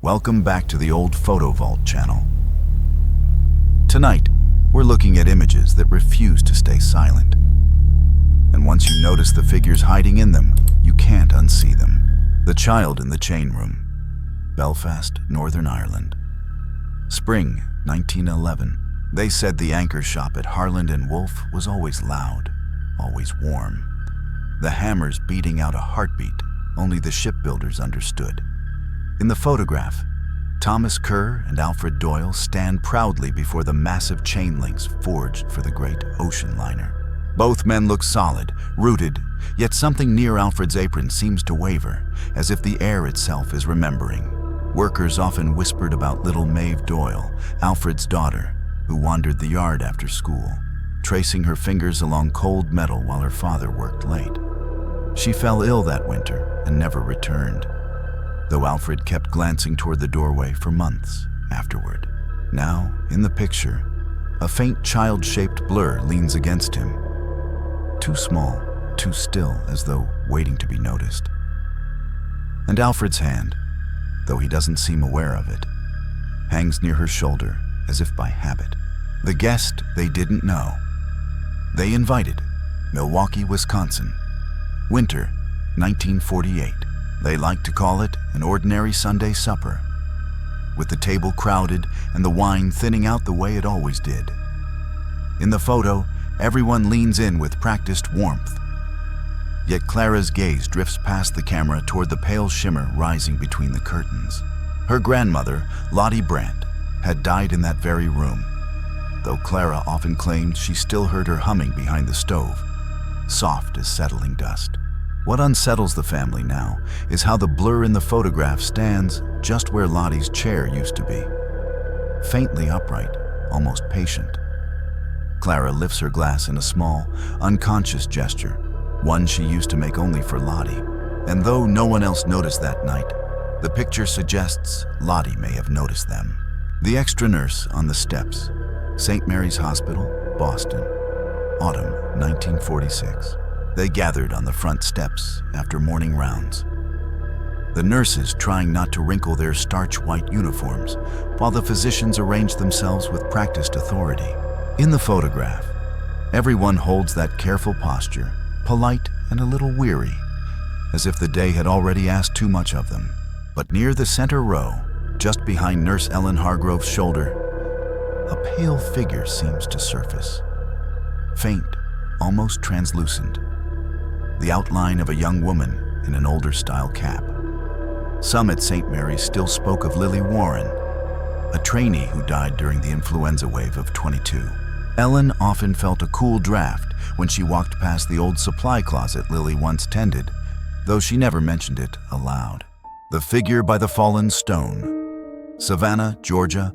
Welcome back to the Old Photo Vault channel. Tonight, we're looking at images that refuse to stay silent. And once you notice the figures hiding in them, you can't unsee them. The Child in the Chain Room, Belfast, Northern Ireland. Spring 1911. They said the anchor shop at Harland and Wolff was always loud, always warm. The hammers beating out a heartbeat only the shipbuilders understood. In the photograph, Thomas Kerr and Alfred Doyle stand proudly before the massive chain links forged for the great ocean liner. Both men look solid, rooted, yet something near Alfred's apron seems to waver, as if the air itself is remembering. Workers often whispered about little Maeve Doyle, Alfred's daughter, who wandered the yard after school, tracing her fingers along cold metal while her father worked late. She fell ill that winter and never returned, though Alfred kept glancing toward the doorway for months afterward. Now, in the picture, a faint child-shaped blur leans against him. Too small, too still, as though waiting to be noticed. And Alfred's hand, though he doesn't seem aware of it, hangs near her shoulder as if by habit. The guest they didn't know. They invited, Milwaukee, Wisconsin. Winter, 1948. They like to call it an ordinary Sunday supper, with the table crowded and the wine thinning out the way it always did. In the photo, everyone leans in with practiced warmth. Yet Clara's gaze drifts past the camera toward the pale shimmer rising between the curtains. Her grandmother, Lottie Brandt, had died in that very room, though Clara often claimed she still heard her humming behind the stove, soft as settling dust. What unsettles the family now is how the blur in the photograph stands just where Lottie's chair used to be. Faintly upright, almost patient. Clara lifts her glass in a small, unconscious gesture, one she used to make only for Lottie. And though no one else noticed that night, the picture suggests Lottie may have noticed them. The extra nurse on the steps, St. Mary's Hospital, Boston, autumn 1946. They gathered on the front steps after morning rounds. The nurses trying not to wrinkle their starch-white uniforms, while the physicians arranged themselves with practiced authority. In the photograph, everyone holds that careful posture, polite and a little weary, as if the day had already asked too much of them. But near the center row, just behind Nurse Ellen Hargrove's shoulder, a pale figure seems to surface. Faint, almost translucent. The outline of a young woman in an older-style cap. Some at St. Mary's still spoke of Lily Warren, a trainee who died during the influenza wave of '22. Ellen often felt a cool draft when she walked past the old supply closet Lily once tended, though she never mentioned it aloud. The Figure by the Fallen Stone. Savannah, Georgia,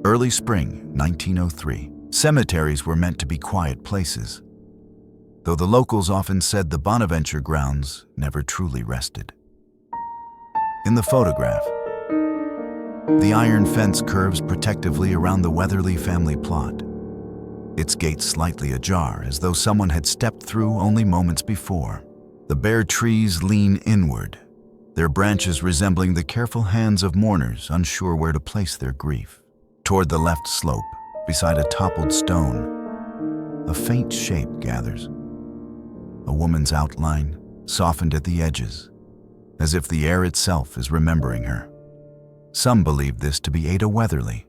early spring 1903. Cemeteries were meant to be quiet places, though the locals often said the Bonaventure grounds never truly rested. In the photograph, the iron fence curves protectively around the Weatherly family plot, its gates slightly ajar as though someone had stepped through only moments before. The bare trees lean inward, their branches resembling the careful hands of mourners unsure where to place their grief. Toward the left slope, beside a toppled stone, a faint shape gathers. A woman's outline, softened at the edges, as if the air itself is remembering her. Some believe this to be Ada Weatherly,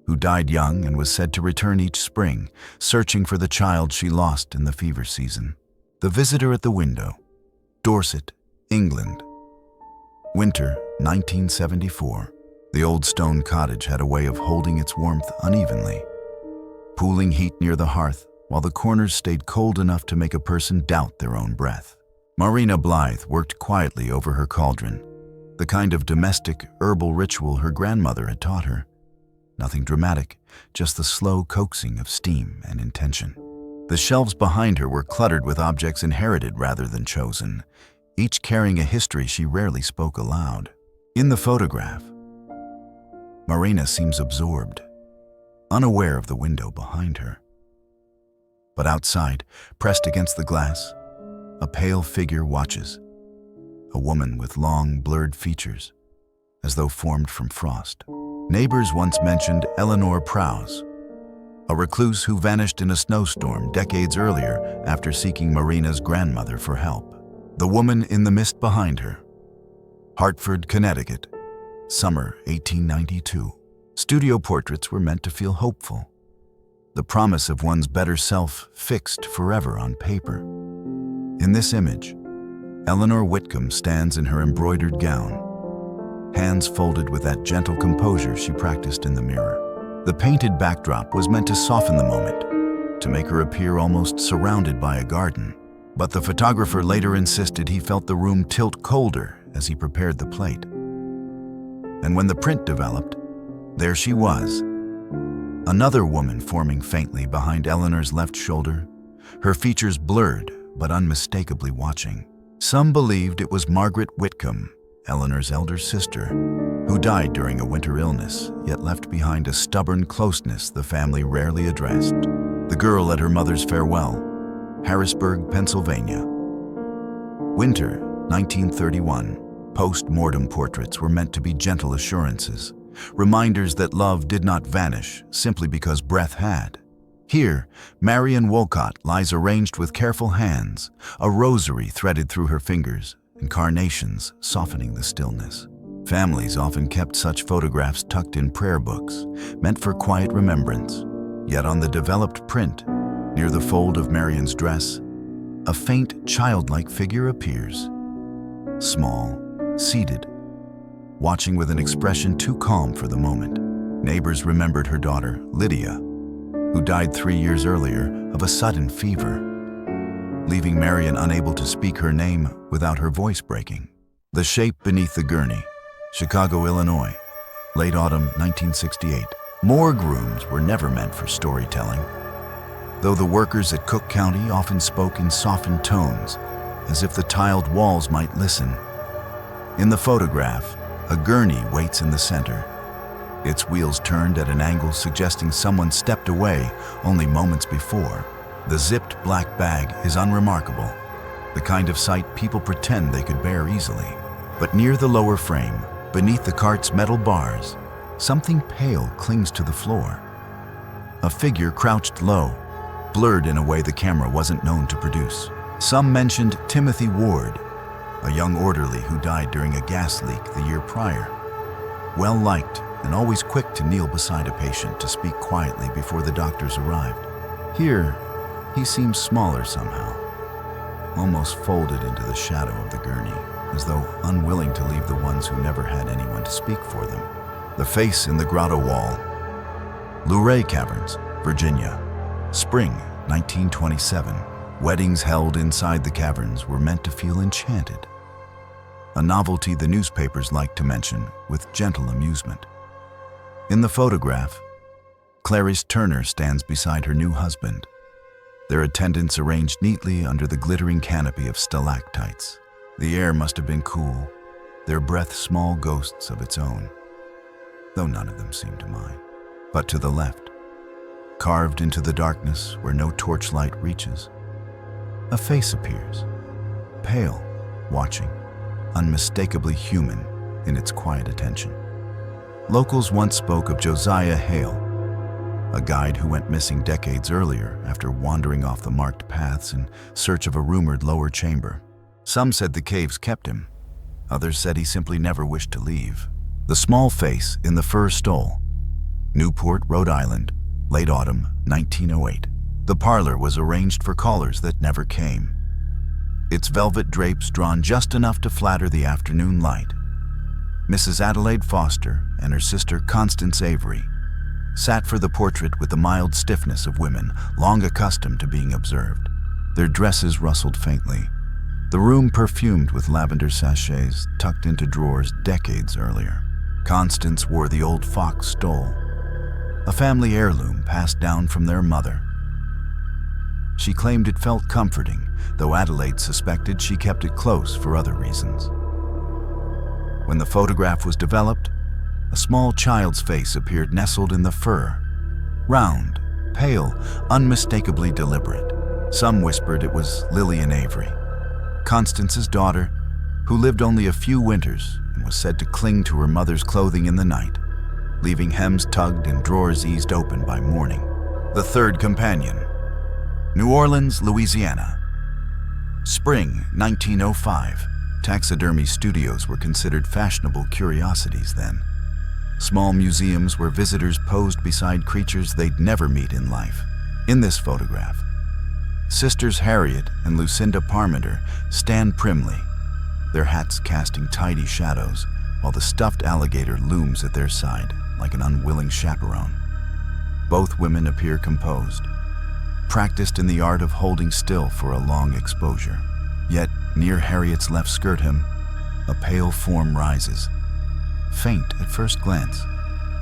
who died young and was said to return each spring, searching for the child she lost in the fever season. The Visitor at the Window, Dorset, England. Winter 1974. The old stone cottage had a way of holding its warmth unevenly, pooling heat near the hearth, while the corners stayed cold enough to make a person doubt their own breath. Marina Blythe worked quietly over her cauldron, the kind of domestic, herbal ritual her grandmother had taught her. Nothing dramatic, just the slow coaxing of steam and intention. The shelves behind her were cluttered with objects inherited rather than chosen, each carrying a history she rarely spoke aloud. In the photograph, Marina seems absorbed, unaware of the window behind her. But outside, pressed against the glass, a pale figure watches, a woman with long, blurred features, as though formed from frost. Neighbors once mentioned Eleanor Prowse, a recluse who vanished in a snowstorm decades earlier after seeking Marina's grandmother for help. The Woman in the Mist Behind Her. Hartford, Connecticut, summer 1892. Studio portraits were meant to feel hopeful, the promise of one's better self fixed forever on paper. In this image, Eleanor Whitcomb stands in her embroidered gown, hands folded with that gentle composure she practiced in the mirror. The painted backdrop was meant to soften the moment, to make her appear almost surrounded by a garden. But the photographer later insisted he felt the room tilt colder as he prepared the plate. And when the print developed, there she was, another woman forming faintly behind Eleanor's left shoulder, her features blurred but unmistakably watching. Some believed it was Margaret Whitcomb, Eleanor's elder sister, who died during a winter illness, yet left behind a stubborn closeness the family rarely addressed. The girl at her mother's farewell, Harrisburg, Pennsylvania. Winter, 1931. Post-mortem portraits were meant to be gentle assurances, reminders that love did not vanish simply because breath had. Here, Marion Wolcott lies arranged with careful hands, a rosary threaded through her fingers, and carnations softening the stillness. Families often kept such photographs tucked in prayer books, meant for quiet remembrance. Yet on the developed print, near the fold of Marion's dress, a faint, childlike figure appears. Small, seated, watching with an expression too calm for the moment. Neighbors remembered her daughter, Lydia, who died 3 years earlier of a sudden fever, leaving Marion unable to speak her name without her voice breaking. The Shape Beneath the Gurney, Chicago, Illinois, late autumn 1968. Morgue rooms were never meant for storytelling, though the workers at Cook County often spoke in softened tones, as if the tiled walls might listen. In the photograph, a gurney waits in the center, its wheels turned at an angle suggesting someone stepped away only moments before. The zipped black bag is unremarkable, the kind of sight people pretend they could bear easily. But near the lower frame, beneath the cart's metal bars, something pale clings to the floor. A figure crouched low, blurred in a way the camera wasn't known to produce. Some mentioned Timothy Ward, a young orderly who died during a gas leak the year prior. Well-liked and always quick to kneel beside a patient to speak quietly before the doctors arrived. Here, he seems smaller somehow, almost folded into the shadow of the gurney, as though unwilling to leave the ones who never had anyone to speak for them. The Face in the Grotto Wall. Luray Caverns, Virginia, spring 1927. Weddings held inside the caverns were meant to feel enchanted, a novelty the newspapers liked to mention with gentle amusement. In the photograph, Clarice Turner stands beside her new husband, their attendants arranged neatly under the glittering canopy of stalactites. The air must have been cool, their breath small ghosts of its own, though none of them seemed to mind. But to the left, carved into the darkness where no torchlight reaches, a face appears, pale, watching, unmistakably human in its quiet attention. Locals once spoke of Josiah Hale, a guide who went missing decades earlier after wandering off the marked paths in search of a rumored lower chamber. Some said the caves kept him. Others said he simply never wished to leave. The Small Face in the Fur Stole, Newport, Rhode Island, late autumn 1908. The parlor was arranged for callers that never came, its velvet drapes drawn just enough to flatter the afternoon light. Mrs. Adelaide Foster and her sister Constance Avery sat for the portrait with the mild stiffness of women long accustomed to being observed. Their dresses rustled faintly, the room perfumed with lavender sachets tucked into drawers decades earlier. Constance wore the old fox stole, a family heirloom passed down from their mother. She claimed it felt comforting, though Adelaide suspected she kept it close for other reasons. When the photograph was developed, a small child's face appeared nestled in the fur, round, pale, unmistakably deliberate. Some whispered it was Lillian Avery, Constance's daughter, who lived only a few winters and was said to cling to her mother's clothing in the night, leaving hems tugged and drawers eased open by morning. The third companion. New Orleans, Louisiana. Spring 1905. Taxidermy studios were considered fashionable curiosities then. Small museums where visitors posed beside creatures they'd never meet in life. In this photograph, Sisters Harriet and Lucinda Parmenter stand primly, their hats casting tidy shadows, while the stuffed alligator looms at their side like an unwilling chaperone. Both women appear composed, practiced in the art of holding still for a long exposure. Yet, near Harriet's left skirt hem, a pale form rises, faint at first glance,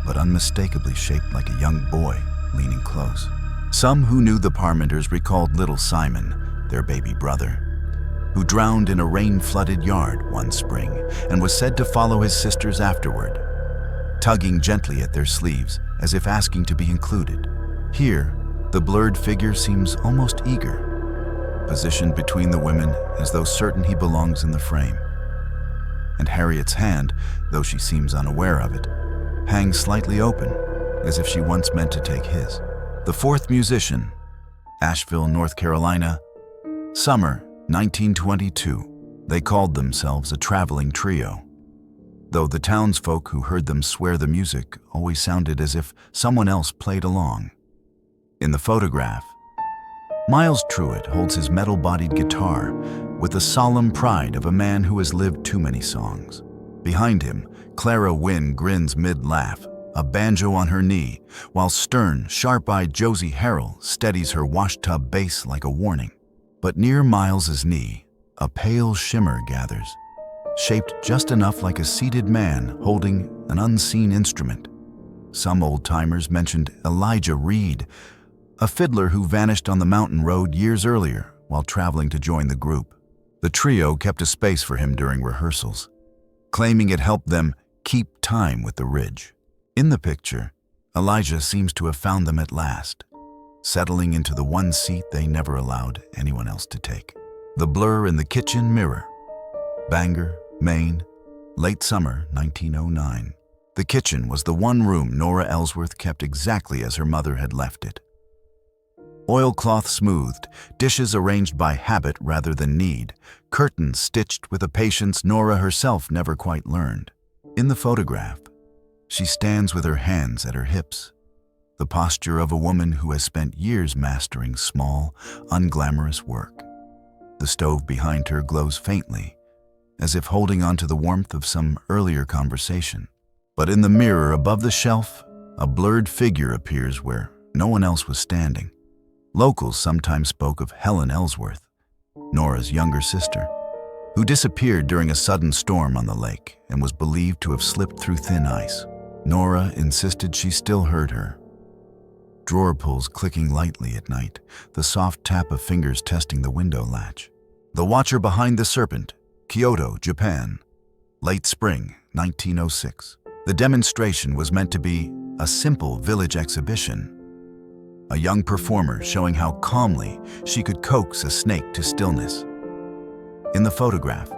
but unmistakably shaped like a young boy leaning close. Some who knew the Parmenters recalled little Simon, their baby brother, who drowned in a rain-flooded yard one spring and was said to follow his sisters afterward, tugging gently at their sleeves as if asking to be included. Here, the blurred figure seems almost eager, positioned between the women as though certain he belongs in the frame. And Harriet's hand, though she seems unaware of it, hangs slightly open, as if she once meant to take his. The fourth musician, Asheville, North Carolina, summer 1922. They called themselves a traveling trio, though the townsfolk who heard them swear the music always sounded as if someone else played along. In the photograph, Miles Truitt holds his metal-bodied guitar with the solemn pride of a man who has lived too many songs. Behind him, Clara Wynne grins mid-laugh, a banjo on her knee, while stern, sharp-eyed Josie Harrell steadies her washtub bass like a warning. But near Miles's knee, a pale shimmer gathers, shaped just enough like a seated man holding an unseen instrument. Some old-timers mentioned Elijah Reed, a fiddler who vanished on the mountain road years earlier while traveling to join the group. The trio kept a space for him during rehearsals, claiming it helped them keep time with the ridge. In the picture, Elijah seems to have found them at last, settling into the one seat they never allowed anyone else to take. The blur in the kitchen mirror. Bangor, Maine, late summer 1909. The kitchen was the one room Nora Ellsworth kept exactly as her mother had left it. Oilcloth smoothed, dishes arranged by habit rather than need, curtains stitched with a patience Nora herself never quite learned. In the photograph, she stands with her hands at her hips, the posture of a woman who has spent years mastering small, unglamorous work. The stove behind her glows faintly, as if holding on to the warmth of some earlier conversation. But in the mirror above the shelf, a blurred figure appears where no one else was standing. Locals sometimes spoke of Helen Ellsworth, Nora's younger sister, who disappeared during a sudden storm on the lake and was believed to have slipped through thin ice. Nora insisted she still heard her. Drawer pulls clicking lightly at night, the soft tap of fingers testing the window latch. The watcher behind the serpent, Kyoto, Japan, late spring 1906. The demonstration was meant to be a simple village exhibition, a young performer showing how calmly she could coax a snake to stillness. In the photograph,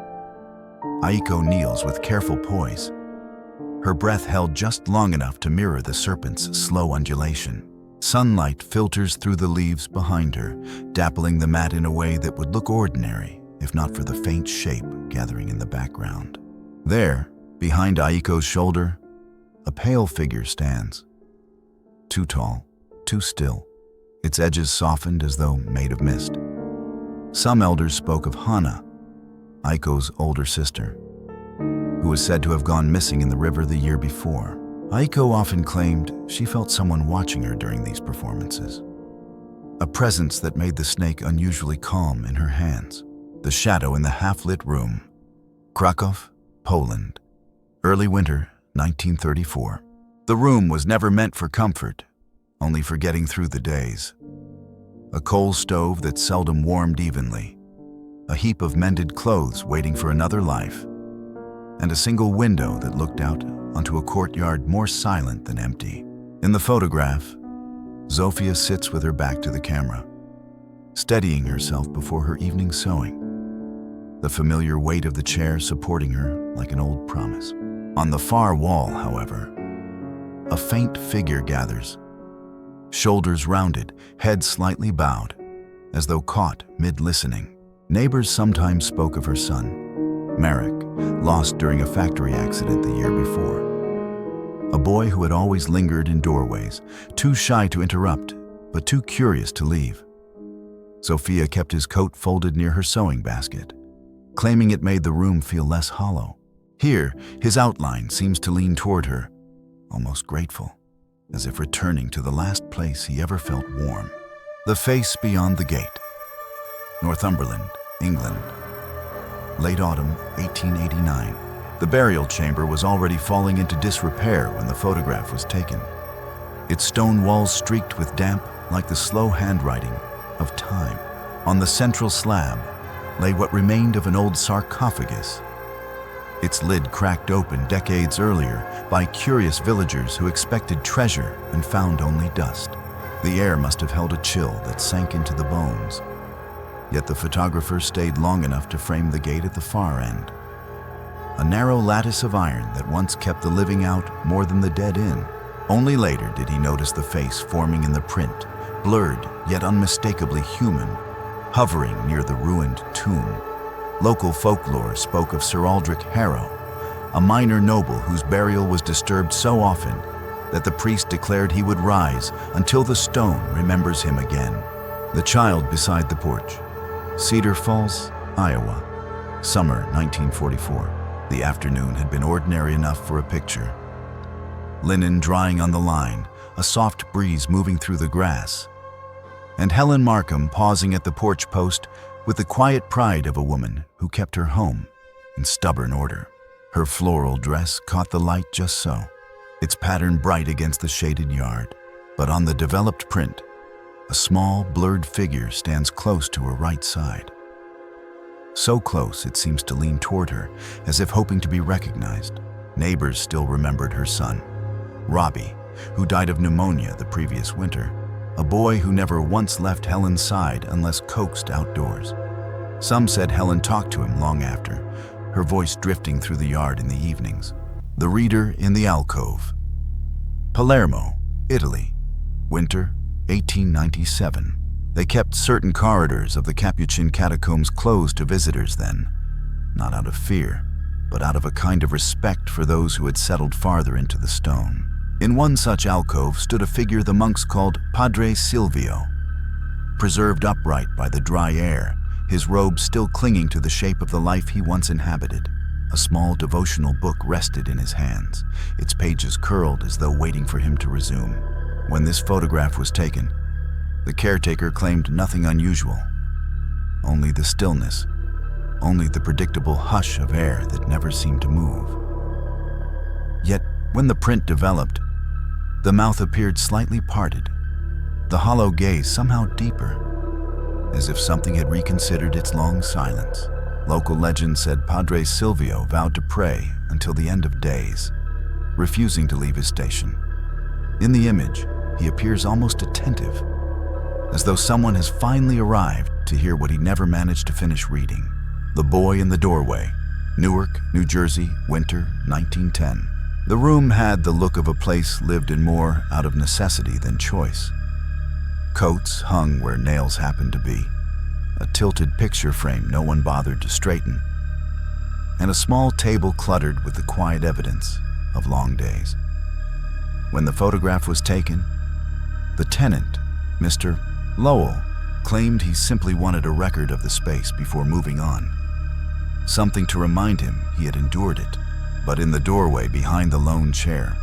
Aiko kneels with careful poise, her breath held just long enough to mirror the serpent's slow undulation. Sunlight filters through the leaves behind her, dappling the mat in a way that would look ordinary if not for the faint shape gathering in the background. There, behind Aiko's shoulder, a pale figure stands. Too tall, too still, its edges softened as though made of mist. Some elders spoke of Hana, Aiko's older sister, who was said to have gone missing in the river the year before. Aiko often claimed she felt someone watching her during these performances, a presence that made the snake unusually calm in her hands. The shadow in the half-lit room. Krakow, Poland, early winter 1934. The room was never meant for comfort, only for getting through the days. A coal stove that seldom warmed evenly, a heap of mended clothes waiting for another life, and a single window that looked out onto a courtyard more silent than empty. In the photograph, Zofia sits with her back to the camera, steadying herself before her evening sewing. the familiar weight of the chair supporting her like an old promise. On the far wall, however, a faint figure gathers, shoulders rounded, head slightly bowed, as though caught mid-listening. Neighbors sometimes spoke of her son, Merrick, lost during a factory accident the year before. A boy who had always lingered in doorways, too shy to interrupt, but too curious to leave. Sophia kept his coat folded near her sewing basket, claiming it made the room feel less hollow. Here, his outline seems to lean toward her, almost grateful, as if returning to the last place he ever felt warm. The Face Beyond the Gate, Northumberland, England. Late autumn, 1889. The burial chamber was already falling into disrepair when the photograph was taken. Its stone walls streaked with damp like the slow handwriting of time. On the central slab lay what remained of an old sarcophagus, its lid cracked open decades earlier by curious villagers who expected treasure and found only dust. The air must have held a chill that sank into the bones. Yet the photographer stayed long enough to frame the gate at the far end. A narrow lattice of iron that once kept the living out more than the dead in. Only later did he notice the face forming in the print, blurred yet unmistakably human, hovering near the ruined tomb. Local folklore spoke of Sir Aldrich Harrow, a minor noble whose burial was disturbed so often that the priest declared he would rise until the stone remembers him again. The child beside the porch. Cedar Falls, Iowa. Summer 1944. The afternoon had been ordinary enough for a picture. Linen drying on the line, a soft breeze moving through the grass, and Helen Markham pausing at the porch post with the quiet pride of a woman who kept her home in stubborn order. Her floral dress caught the light just so, its pattern bright against the shaded yard. But on the developed print, a small, blurred figure stands close to her right side. So close it seems to lean toward her, as if hoping to be recognized. Neighbors still remembered her son, Robbie, who died of pneumonia the previous winter, a boy who never once left Helen's side unless coaxed outdoors. Some said Helen talked to him long after, her voice drifting through the yard in the evenings. The Reader in the Alcove. Palermo, Italy. Winter, 1897. They kept certain corridors of the Capuchin catacombs closed to visitors then, not out of fear, but out of a kind of respect for those who had settled farther into the stone. In one such alcove stood a figure the monks called Padre Silvio, preserved upright by the dry air, his robe still clinging to the shape of the life he once inhabited. A small devotional book rested in his hands, its pages curled as though waiting for him to resume. When this photograph was taken, the caretaker claimed nothing unusual, only the stillness, only the predictable hush of air that never seemed to move. Yet, when the print developed, the mouth appeared slightly parted, the hollow gaze somehow deeper, as if something had reconsidered its long silence. Local legend said Padre Silvio vowed to pray until the end of days, refusing to leave his station. In the image, he appears almost attentive, as though someone has finally arrived to hear what he never managed to finish reading. The Boy in the Doorway, Newark, New Jersey, winter 1910. The room had the look of a place lived in more out of necessity than choice. Coats hung where nails happened to be, a tilted picture frame no one bothered to straighten, and a small table cluttered with the quiet evidence of long days. When the photograph was taken, the tenant, Mr. Lowell, claimed he simply wanted a record of the space before moving on, something to remind him he had endured it. But in the doorway behind the lone chair,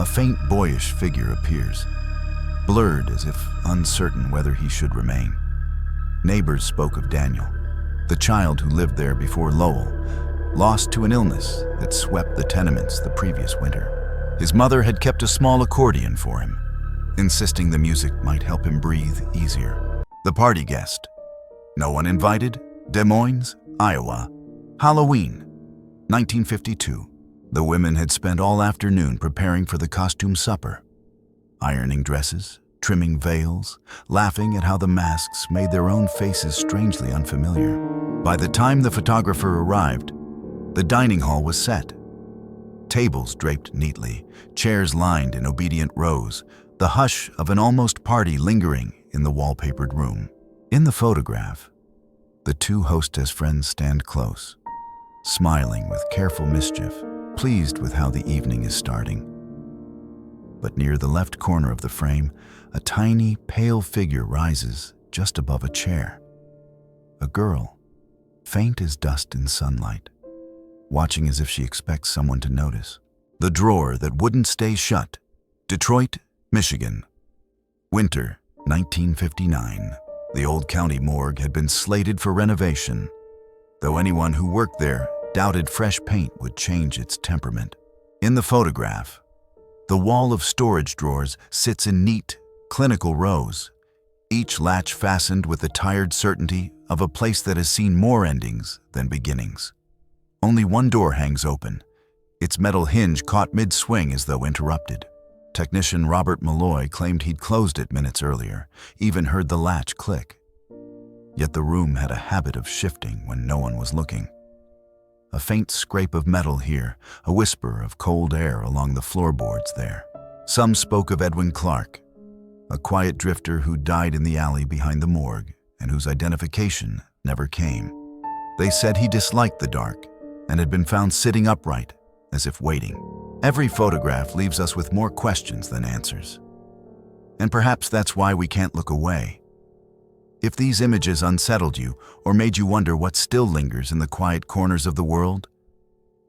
a faint boyish figure appears, blurred as if uncertain whether he should remain. Neighbors spoke of Daniel, the child who lived there before Lowell, lost to an illness that swept the tenements the previous winter. His mother had kept a small accordion for him, insisting the music might help him breathe easier. The party guest. No one invited? Des Moines, Iowa. Halloween, 1952. The women had spent all afternoon preparing for the costume supper, ironing dresses, trimming veils, laughing at how the masks made their own faces strangely unfamiliar. By the time the photographer arrived, the dining hall was set. Tables draped neatly, chairs lined in obedient rows, the hush of an almost party lingering in the wallpapered room. In the photograph, the two hostess friends stand close, smiling with careful mischief, pleased with how the evening is starting. But near the left corner of the frame, a tiny, pale figure rises just above a chair. A girl, faint as dust in sunlight, watching as if she expects someone to notice. The drawer that wouldn't stay shut. Detroit, Michigan. Winter, 1959. The old county morgue had been slated for renovation, though anyone who worked there doubted fresh paint would change its temperament. In the photograph, the wall of storage drawers sits in neat, clinical rows, each latch fastened with the tired certainty of a place that has seen more endings than beginnings. Only one door hangs open, its metal hinge caught mid-swing as though interrupted. Technician Robert Malloy claimed he'd closed it minutes earlier, even heard the latch click. Yet the room had a habit of shifting when no one was looking. A faint scrape of metal here, a whisper of cold air along the floorboards there. Some spoke of Edwin Clark, a quiet drifter who died in the alley behind the morgue and whose identification never came. They said he disliked the dark and had been found sitting upright, as if waiting. Every photograph leaves us with more questions than answers. And perhaps that's why we can't look away. If these images unsettled you or made you wonder what still lingers in the quiet corners of the world,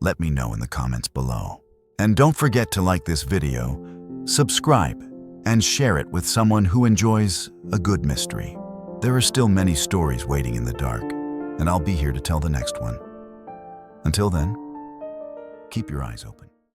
let me know in the comments below. And don't forget to like this video, subscribe, and share it with someone who enjoys a good mystery. There are still many stories waiting in the dark, and I'll be here to tell the next one. Until then, keep your eyes open.